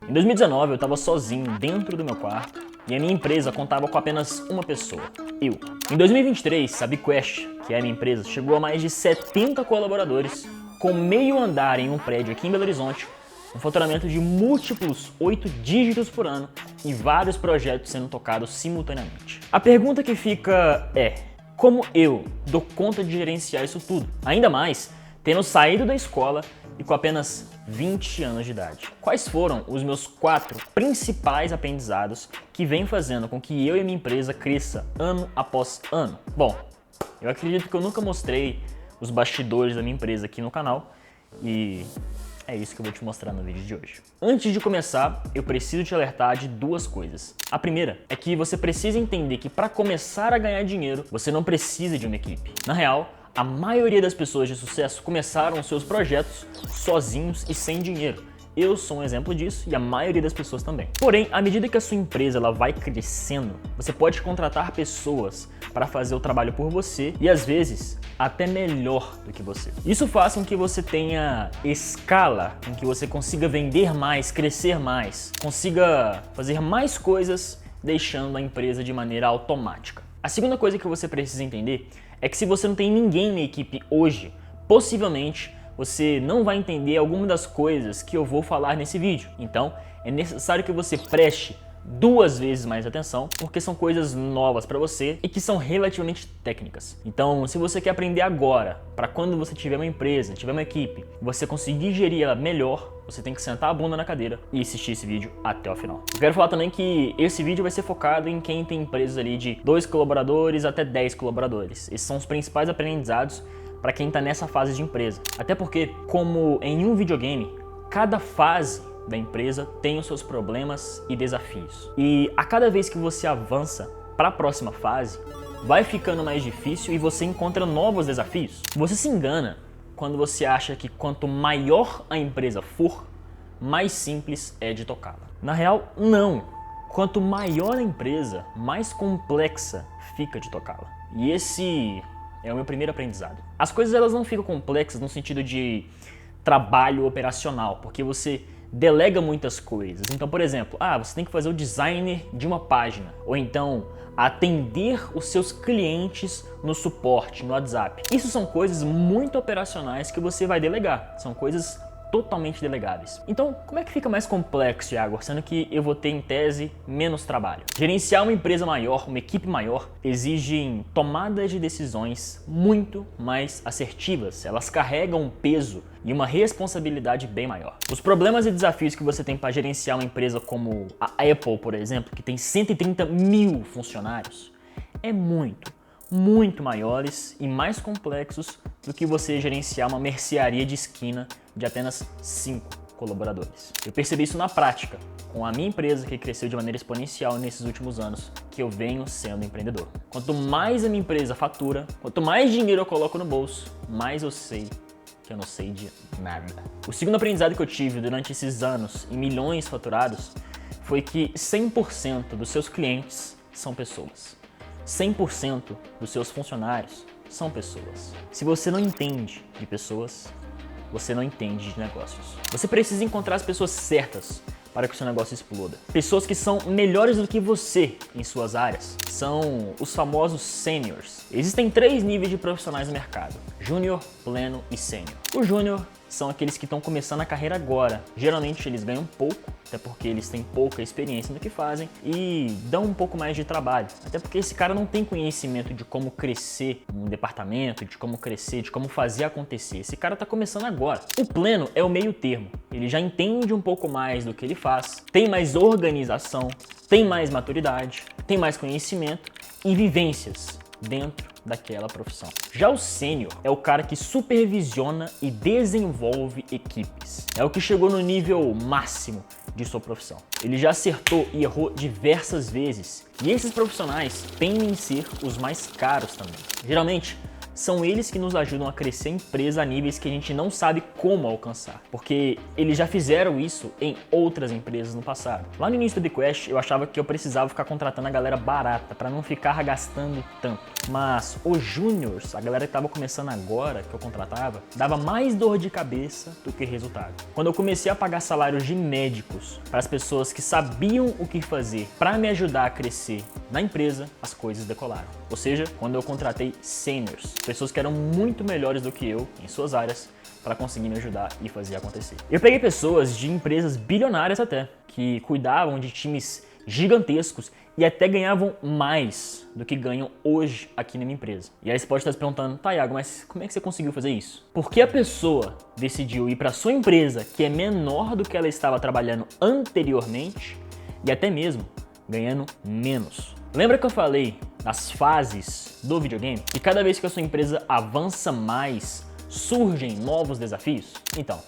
Em 2019 eu estava sozinho dentro do meu quarto e a minha empresa contava com apenas uma pessoa, eu. Em 2023, a BigQuest, que é a minha empresa, chegou a mais de 70 colaboradores, com meio andar em um prédio aqui em Belo Horizonte, um faturamento de múltiplos 8 dígitos por ano e vários projetos sendo tocados simultaneamente. A pergunta que fica é: como eu dou conta de gerenciar isso tudo? Ainda mais tendo saído da escola e com apenas 20 anos de idade. Quais foram os meus 4 principais aprendizados que vêm fazendo com que eu e a minha empresa cresça ano após ano? Bom, eu acredito que eu nunca mostrei os bastidores da minha empresa aqui no canal e é isso que eu vou te mostrar no vídeo de hoje. Antes de começar, eu preciso te alertar de 2 coisas. A primeira é que você precisa entender que para começar a ganhar dinheiro, você não precisa de uma equipe. Na real, a maioria das pessoas de sucesso começaram seus projetos sozinhos e sem dinheiro. Eu sou um exemplo disso e a maioria das pessoas também. Porém, à medida que a sua empresa ela vai crescendo, você pode contratar pessoas para fazer o trabalho por você e às vezes até melhor do que você. Isso faz com que você tenha escala, com que você consiga vender mais, crescer mais, consiga fazer mais coisas deixando a empresa de maneira automática. A segunda coisa que você precisa entender é que se você não tem ninguém na equipe hoje, possivelmente você não vai entender algumas das coisas que eu vou falar nesse vídeo. Então, é necessário que você preste 2 vezes mais atenção, porque são coisas novas para você e que são relativamente técnicas. Então, se você quer aprender agora, para quando você tiver uma empresa, tiver uma equipe, você conseguir gerir ela melhor, você tem que sentar a bunda na cadeira e assistir esse vídeo até o final. Eu quero falar também que esse vídeo vai ser focado em quem tem empresas ali de 2 colaboradores até 10 colaboradores. Esses são os principais aprendizados para quem está nessa fase de empresa. Até porque, como em um videogame, cada fase da empresa tem os seus problemas e desafios. E a cada vez que você avança para a próxima fase, vai ficando mais difícil e você encontra novos desafios. Você se engana quando você acha que quanto maior a empresa for, mais simples é de tocá-la. Na real, não. Quanto maior a empresa, mais complexa fica de tocá-la. E esse é o meu primeiro aprendizado. As coisas elas não ficam complexas no sentido de trabalho operacional, porque você delega muitas coisas. Então, por exemplo, você tem que fazer o design de uma página, ou então atender os seus clientes no suporte, no WhatsApp. Isso são coisas muito operacionais que você vai delegar, são coisas totalmente delegáveis. Então, como é que fica mais complexo, Iago, sendo que eu vou ter, em tese, menos trabalho? Gerenciar uma empresa maior, uma equipe maior, exigem tomadas de decisões muito mais assertivas. Elas carregam um peso e uma responsabilidade bem maior. Os problemas e desafios que você tem para gerenciar uma empresa como a Apple, por exemplo, que tem 130 mil funcionários, é muito maiores e mais complexos do que você gerenciar uma mercearia de esquina de apenas 5 colaboradores. Eu percebi isso na prática, com a minha empresa que cresceu de maneira exponencial nesses últimos anos que eu venho sendo empreendedor. Quanto mais a minha empresa fatura, quanto mais dinheiro eu coloco no bolso, mais eu sei que eu não sei de nada. O segundo aprendizado que eu tive durante esses anos e milhões faturados foi que 100% dos seus clientes são pessoas. 100% dos seus funcionários são pessoas. Se você não entende de pessoas, você não entende de negócios. Você precisa encontrar as pessoas certas para que o seu negócio exploda. Pessoas que são melhores do que você em suas áreas. São os famosos seniors. Existem 3 níveis de profissionais no mercado: júnior, pleno e sênior. O júnior são aqueles que estão começando a carreira agora. Geralmente eles ganham pouco, até porque eles têm pouca experiência no que fazem e dão um pouco mais de trabalho. Até porque esse cara não tem conhecimento de como crescer um departamento, de como crescer, de como fazer acontecer. Esse cara está começando agora. O pleno é o meio termo. Ele já entende um pouco mais do que ele faz, tem mais organização, tem mais maturidade, tem mais conhecimento e vivências dentro daquela profissão. Já o sênior é o cara que supervisiona e desenvolve equipes. É o que chegou no nível máximo de sua profissão. Ele já acertou e errou diversas vezes. E esses profissionais tendem a ser os mais caros também. Geralmente, são eles que nos ajudam a crescer a empresa a níveis que a gente não sabe como alcançar, porque eles já fizeram isso em outras empresas no passado. Lá no início do BQuest, eu achava que eu precisava ficar contratando a galera barata para não ficar gastando tanto, mas os júniors, a galera que estava começando agora, que eu contratava, dava mais dor de cabeça do que resultado. Quando eu comecei a pagar salários de médicos para as pessoas que sabiam o que fazer para me ajudar a crescer na empresa, as coisas decolaram. Ou seja, quando eu contratei seniors, pessoas que eram muito melhores do que eu em suas áreas, para conseguir me ajudar e fazer acontecer. Eu peguei pessoas de empresas bilionárias até, que cuidavam de times gigantescos e até ganhavam mais do que ganham hoje aqui na minha empresa. E aí você pode estar se perguntando, tá, Iago, mas como é que você conseguiu fazer isso? Porque a pessoa decidiu ir para sua empresa, que é menor do que ela estava trabalhando anteriormente, e até mesmo ganhando menos. Lembra que eu falei das fases do videogame? E cada vez que a sua empresa avança mais, surgem novos desafios? Então,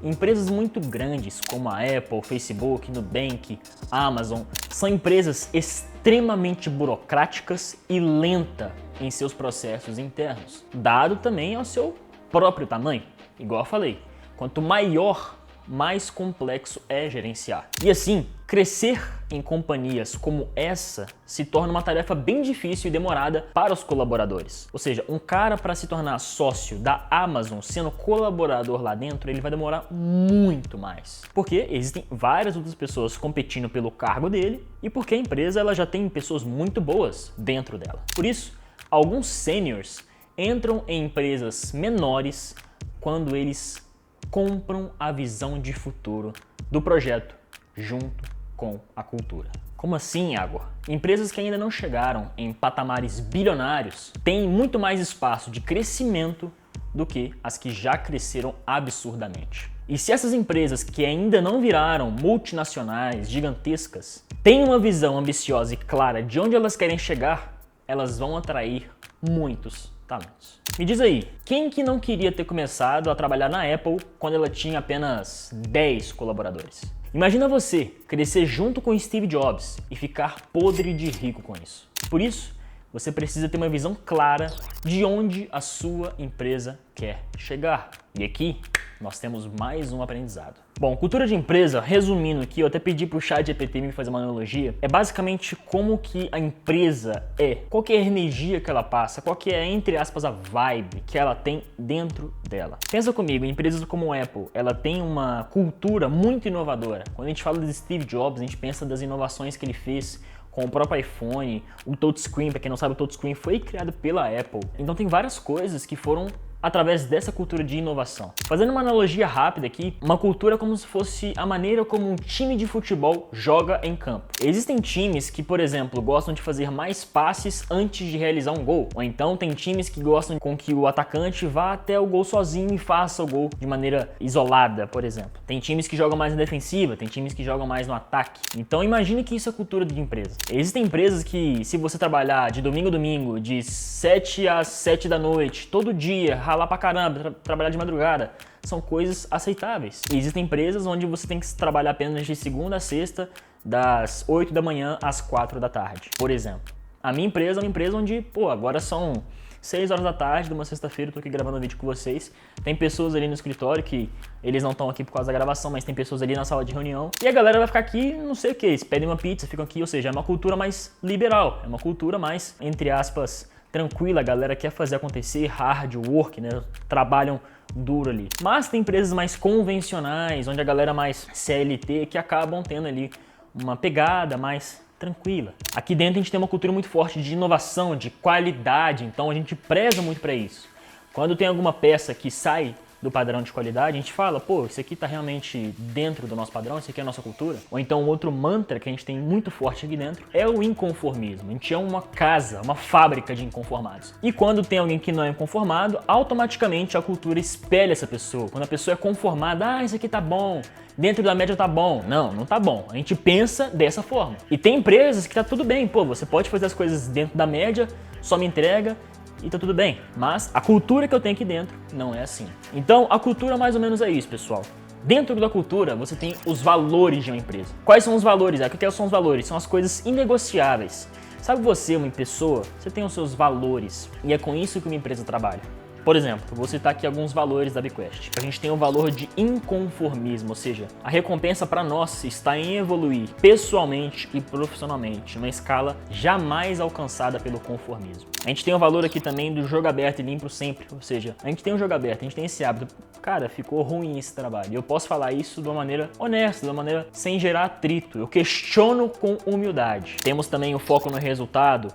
empresas muito grandes como a Apple, Facebook, Nubank, Amazon, são empresas extremamente burocráticas e lentas em seus processos internos, dado também ao seu próprio tamanho. Igual eu falei, quanto maior, mais complexo é gerenciar. E assim, crescer em companhias como essa se torna uma tarefa bem difícil e demorada para os colaboradores. Ou seja, um cara para se tornar sócio da Amazon sendo colaborador lá dentro, ele vai demorar muito mais. Porque existem várias outras pessoas competindo pelo cargo dele e porque a empresa ela já tem pessoas muito boas dentro dela. Por isso, alguns seniors entram em empresas menores quando eles compram a visão de futuro do projeto junto com a cultura. Como assim, Iago? Empresas que ainda não chegaram em patamares bilionários têm muito mais espaço de crescimento do que as que já cresceram absurdamente. E se essas empresas que ainda não viraram multinacionais gigantescas têm uma visão ambiciosa e clara de onde elas querem chegar, elas vão atrair muitos talentos. Me diz aí, quem que não queria ter começado a trabalhar na Apple quando ela tinha apenas 10 colaboradores? Imagina você crescer junto com Steve Jobs e ficar podre de rico com isso. Por isso, você precisa ter uma visão clara de onde a sua empresa quer chegar. E aqui nós temos mais um aprendizado. Bom, cultura de empresa, resumindo aqui, eu até pedi pro ChatGPT me fazer uma analogia, é basicamente como que a empresa é, qual que é a energia que ela passa, qual que é, entre aspas, a vibe que ela tem dentro dela. Pensa comigo, empresas como a Apple, ela tem uma cultura muito inovadora. Quando a gente fala de Steve Jobs, a gente pensa das inovações que ele fez com o próprio iPhone, o touchscreen, para quem não sabe, o touchscreen foi criado pela Apple. Então tem várias coisas que foram através dessa cultura de inovação. Fazendo uma analogia rápida aqui, uma cultura como se fosse a maneira como um time de futebol joga em campo. Existem times que, por exemplo, gostam de fazer mais passes antes de realizar um gol, ou então tem times que gostam com que o atacante vá até o gol sozinho e faça o gol de maneira isolada, por exemplo. Tem times que jogam mais na defensiva, tem times que jogam mais no ataque. Então imagine que isso é cultura de empresa. Existem empresas que, se você trabalhar de domingo a domingo, de 7 às 7 da noite, todo dia, ralar pra caramba, trabalhar de madrugada, são coisas aceitáveis. E existem empresas onde você tem que trabalhar apenas de segunda a sexta, das 8 da manhã às 4 da tarde, por exemplo. A minha empresa é uma empresa onde, agora são 6 horas da tarde de uma sexta-feira, eu tô aqui gravando um vídeo com vocês. Tem pessoas ali no escritório que eles não estão aqui por causa da gravação, mas tem pessoas ali na sala de reunião. E a galera vai ficar aqui, não sei o que, eles pedem uma pizza, ficam aqui, ou seja, é uma cultura mais liberal, é uma cultura mais, entre aspas, tranquila, a galera quer fazer acontecer, hard work, né? Trabalham duro ali. Mas tem empresas mais convencionais, onde a galera mais CLT, que acabam tendo ali uma pegada mais tranquila. Aqui dentro a gente tem uma cultura muito forte de inovação, de qualidade, então a gente preza muito para isso. Quando tem alguma peça que sai do padrão de qualidade, a gente fala, isso aqui tá realmente dentro do nosso padrão, isso aqui é a nossa cultura. Ou então outro mantra que a gente tem muito forte aqui dentro é o inconformismo. A gente é uma casa, uma fábrica de inconformados. E quando tem alguém que não é inconformado, automaticamente a cultura espelha essa pessoa. Quando a pessoa é conformada, isso aqui tá bom, dentro da média tá bom. Não, não tá bom. A gente pensa dessa forma. E tem empresas que tá tudo bem, você pode fazer as coisas dentro da média, só me entrega, e tá tudo bem, mas a cultura que eu tenho aqui dentro não é assim. Então a cultura mais ou menos é isso, pessoal. Dentro da cultura você tem os valores de uma empresa. Quais são os valores? O que são os valores? São as coisas inegociáveis Sabe você, uma pessoa, você tem os seus valores e é com isso que uma empresa trabalha. Por exemplo, vou citar aqui alguns valores da BQuest. A gente tem o valor de inconformismo, ou seja, a recompensa para nós está em evoluir pessoalmente e profissionalmente, numa escala jamais alcançada pelo conformismo. A gente tem o valor aqui também do jogo aberto e limpo sempre, ou seja, a gente tem um jogo aberto, a gente tem esse hábito. Cara, ficou ruim esse trabalho. Eu posso falar isso de uma maneira honesta, de uma maneira sem gerar atrito. Eu questiono com humildade. Temos também o foco no resultado,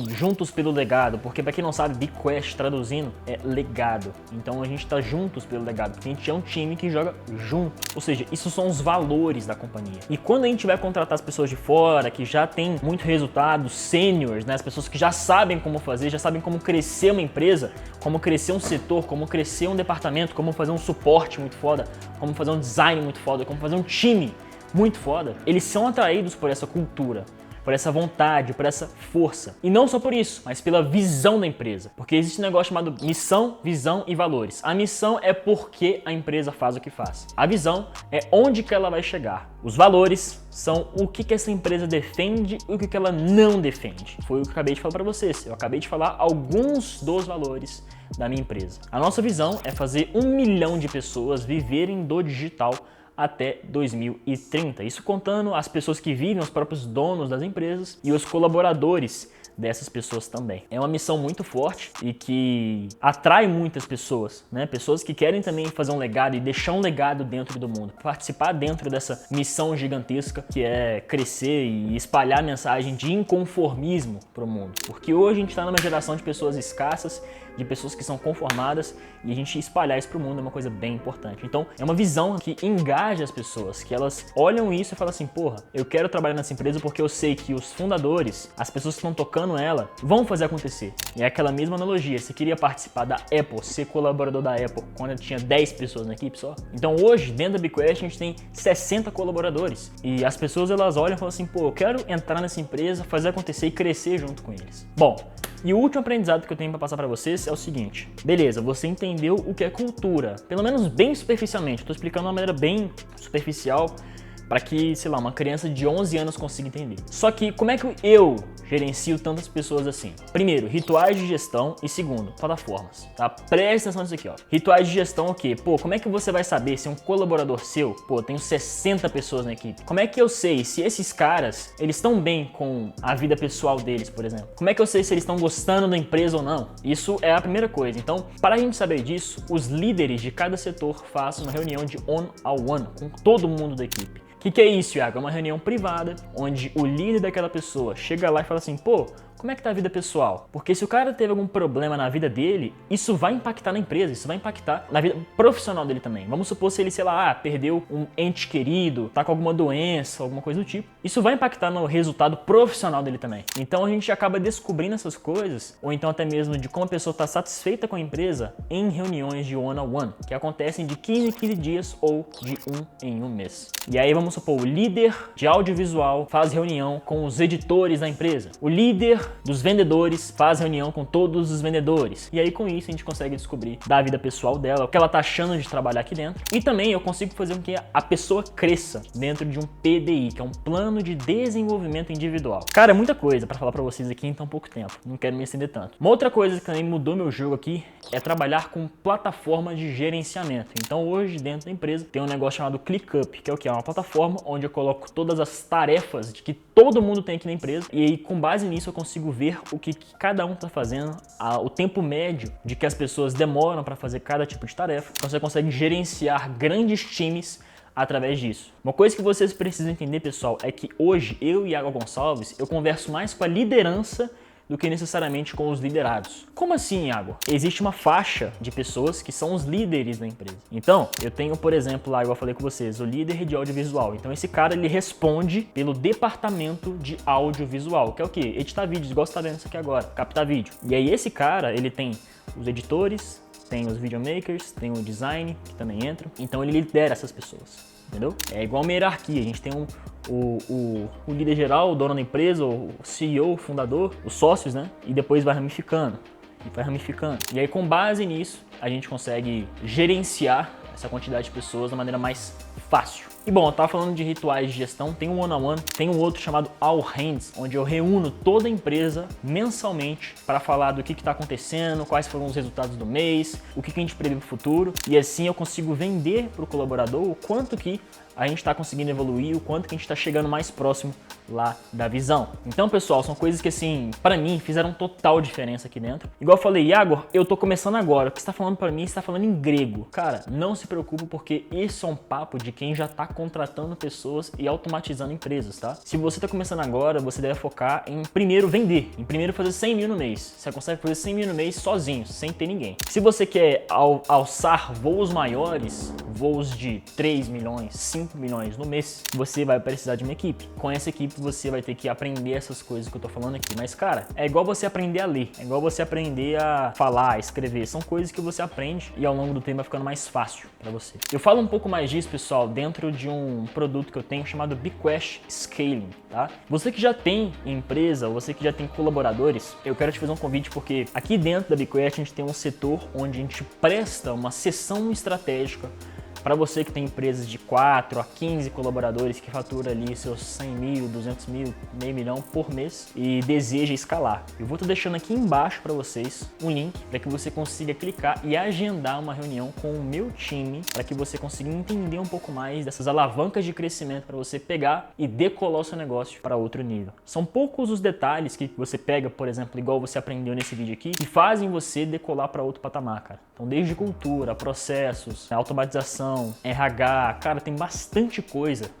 juntos pelo legado, porque para quem não sabe, BQuest traduzindo é legado. Então a gente tá juntos pelo legado, porque a gente é um time que joga junto. Ou seja, isso são os valores da companhia. E quando a gente vai contratar as pessoas de fora, que já tem muito resultado, seniors, né, as pessoas que já sabem como fazer, já sabem como crescer uma empresa, como crescer um setor, como crescer um departamento, como fazer um suporte muito foda, como fazer um design muito foda, como fazer um time muito foda, eles são atraídos por essa cultura, por essa vontade, por essa força. E não só por isso, mas pela visão da empresa. Porque existe um negócio chamado missão, visão e valores. A missão é porque a empresa faz o que faz. A visão é onde que ela vai chegar. Os valores são o que essa empresa defende e o que ela não defende. Foi o que eu acabei de falar para vocês. Eu acabei de falar alguns dos valores da minha empresa. A nossa visão é fazer 1 milhão de pessoas viverem do digital até 2030. Isso contando as pessoas que vivem, os próprios donos das empresas e os colaboradores dessas pessoas também. É uma missão muito forte e que atrai muitas pessoas, né? Pessoas que querem também fazer um legado e deixar um legado dentro do mundo. Participar dentro dessa missão gigantesca que é crescer e espalhar a mensagem de inconformismo para o mundo. Porque hoje a gente está numa geração de pessoas escassas, de pessoas que são conformadas, e a gente espalhar isso para o mundo é uma coisa bem importante. Então é uma visão que engaja as pessoas, que elas olham isso e falam assim, porra, eu quero trabalhar nessa empresa porque eu sei que os fundadores, as pessoas que estão tocando ela, vão fazer acontecer. E é aquela mesma analogia, você queria participar da Apple, ser colaborador da Apple, quando tinha 10 pessoas na equipe só. Então hoje, dentro da BQuest, a gente tem 60 colaboradores. E as pessoas, elas olham e falam assim, pô, eu quero entrar nessa empresa, fazer acontecer e crescer junto com eles. Bom, e o último aprendizado que eu tenho para passar para vocês é o seguinte. Beleza, você entendeu o que é cultura, pelo menos bem superficialmente. Estou explicando de uma maneira bem superficial para que, sei lá, uma criança de 11 anos consiga entender. Só que como é que eu gerencio tantas pessoas assim? Primeiro, rituais de gestão e segundo, plataformas, tá? Presta atenção nisso aqui, ó. Rituais de gestão o quê? Pô, como é que você vai saber se um colaborador seu, pô, tenho 60 pessoas na equipe. Como é que eu sei se esses caras, eles estão bem com a vida pessoal deles, por exemplo? Como é que eu sei se eles estão gostando da empresa ou não? Isso é a primeira coisa. Então, para a gente saber disso, os líderes de cada setor façam uma reunião de one-on-one com todo mundo da equipe. O que é isso, Iago? É uma reunião privada, onde o líder daquela pessoa chega lá e fala assim, pô, como é que tá a vida pessoal? Porque se o cara teve algum problema na vida dele, isso vai impactar na empresa, isso vai impactar na vida profissional dele também. Vamos supor se ele, sei lá, perdeu um ente querido, tá com alguma doença, alguma coisa do tipo. Isso vai impactar no resultado profissional dele também. Então a gente acaba descobrindo essas coisas, ou então até mesmo de como a pessoa tá satisfeita com a empresa em reuniões de one-on-one, que acontecem de 15 em 15 dias ou de 1 em 1 mês. E aí vamos supor, o líder de audiovisual faz reunião com os editores da empresa. O líder dos vendedores faz reunião com todos os vendedores. E aí com isso a gente consegue descobrir da vida pessoal dela, o que ela tá achando de trabalhar aqui dentro. E também eu consigo fazer com que a pessoa cresça dentro de um PDI, que é um plano de desenvolvimento individual. Cara, é muita coisa para falar para vocês aqui em tão pouco tempo. Não quero me estender tanto. Uma outra coisa que também mudou meu jogo aqui é trabalhar com plataformas de gerenciamento. Então hoje dentro da empresa tem um negócio chamado ClickUp, que é o que? É uma plataforma onde eu coloco todas as tarefas de que todo mundo tem aqui na empresa e aí com base nisso eu consigo ver o que cada um está fazendo, o tempo médio de que as pessoas demoram para fazer cada tipo de tarefa. Então você consegue gerenciar grandes times através disso. Uma coisa que vocês precisam entender, pessoal, é que hoje eu e Iago Gonçalves, eu converso mais com a liderança do que necessariamente com os liderados. Como assim, Iago? Existe uma faixa de pessoas que são os líderes da empresa. Então, eu tenho, por exemplo, lá, igual eu falei com vocês, o líder de audiovisual. Então, esse cara, ele responde pelo departamento de audiovisual, que é o quê? Editar vídeos, igual você tá vendo isso aqui agora, captar vídeo. E aí, esse cara, ele tem os editores, tem os videomakers, tem o design, que também entram. Então, ele lidera essas pessoas. Entendeu? É igual uma hierarquia, a gente tem o líder geral, o dono da empresa, o CEO, o fundador, os sócios, né? E depois vai ramificando, e vai ramificando. E aí com base nisso, a gente consegue gerenciar essa quantidade de pessoas da maneira mais fácil. E bom, eu tava falando de rituais de gestão, tem um one-on-one, tem um outro chamado All Hands, onde eu reúno toda a empresa mensalmente para falar do que está acontecendo, quais foram os resultados do mês, o que a gente prevê para o futuro, e assim eu consigo vender para o colaborador o quanto que a gente está conseguindo evoluir, o quanto que a gente está chegando mais próximo lá da visão. Então, pessoal, são coisas que, assim, para mim, fizeram total diferença aqui dentro. Igual eu falei, Iago, eu tô começando agora. O que você tá falando para mim, você tá falando em grego. Cara, não se preocupe, porque isso é um papo de quem já tá contratando pessoas e automatizando empresas, tá? Se você tá começando agora, você deve focar em primeiro vender, em primeiro fazer 100 mil no mês. Você consegue fazer 100 mil no mês sozinho, sem ter ninguém. Se você quer alçar voos maiores, voos de 3 milhões, 5 milhões no mês, você vai precisar de uma equipe. Com essa equipe você vai ter que aprender essas coisas que eu tô falando aqui. Mas, cara, é igual você aprender a ler, é igual você aprender a falar, a escrever. São coisas que você aprende e ao longo do tempo vai ficando mais fácil pra você. Eu falo um pouco mais disso, pessoal, dentro de um produto que eu tenho chamado BigQuest Scaling, tá? Você que já tem empresa, você que já tem colaboradores, eu quero te fazer um convite porque aqui dentro da BigQuest a gente tem um setor onde a gente presta uma sessão estratégica para você que tem empresas de 4 a 15 colaboradores que fatura ali seus 100 mil, 200 mil, meio milhão por mês e deseja escalar. Eu vou estar deixando aqui embaixo para vocês um link para que você consiga clicar e agendar uma reunião com o meu time para que você consiga entender um pouco mais dessas alavancas de crescimento para você pegar e decolar o seu negócio para outro nível. São poucos os detalhes que você pega, por exemplo, igual você aprendeu nesse vídeo aqui, que fazem você decolar para outro patamar, cara. Então, desde cultura, processos, automatização, RH, cara, tem bastante coisa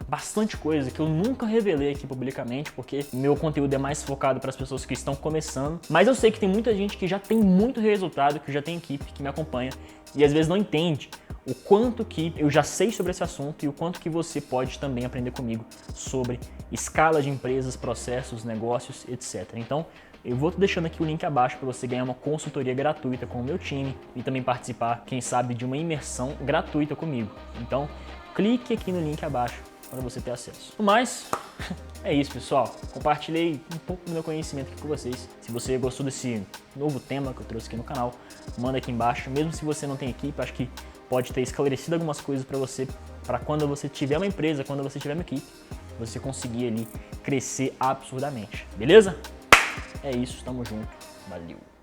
que eu nunca revelei aqui publicamente, porque meu conteúdo é mais focado para as pessoas que estão começando, mas eu sei que tem muita gente que já tem muito resultado, que já tem equipe, que me acompanha e às vezes não entende o quanto que eu já sei sobre esse assunto e o quanto que você pode também aprender comigo sobre escala de empresas, processos, negócios, etc. Então, eu vou te deixando aqui o link abaixo para você ganhar uma consultoria gratuita com o meu time e também participar, quem sabe, de uma imersão gratuita comigo. Então, clique aqui no link abaixo para você ter acesso. No mais, é isso, pessoal. Compartilhei um pouco do meu conhecimento aqui com vocês. Se você gostou desse novo tema que eu trouxe aqui no canal, manda aqui embaixo. Mesmo se você não tem equipe, acho que pode ter esclarecido algumas coisas para você, para quando você tiver uma empresa, quando você tiver uma equipe, você conseguir ali crescer absurdamente. Beleza? É isso, tamo junto, valeu!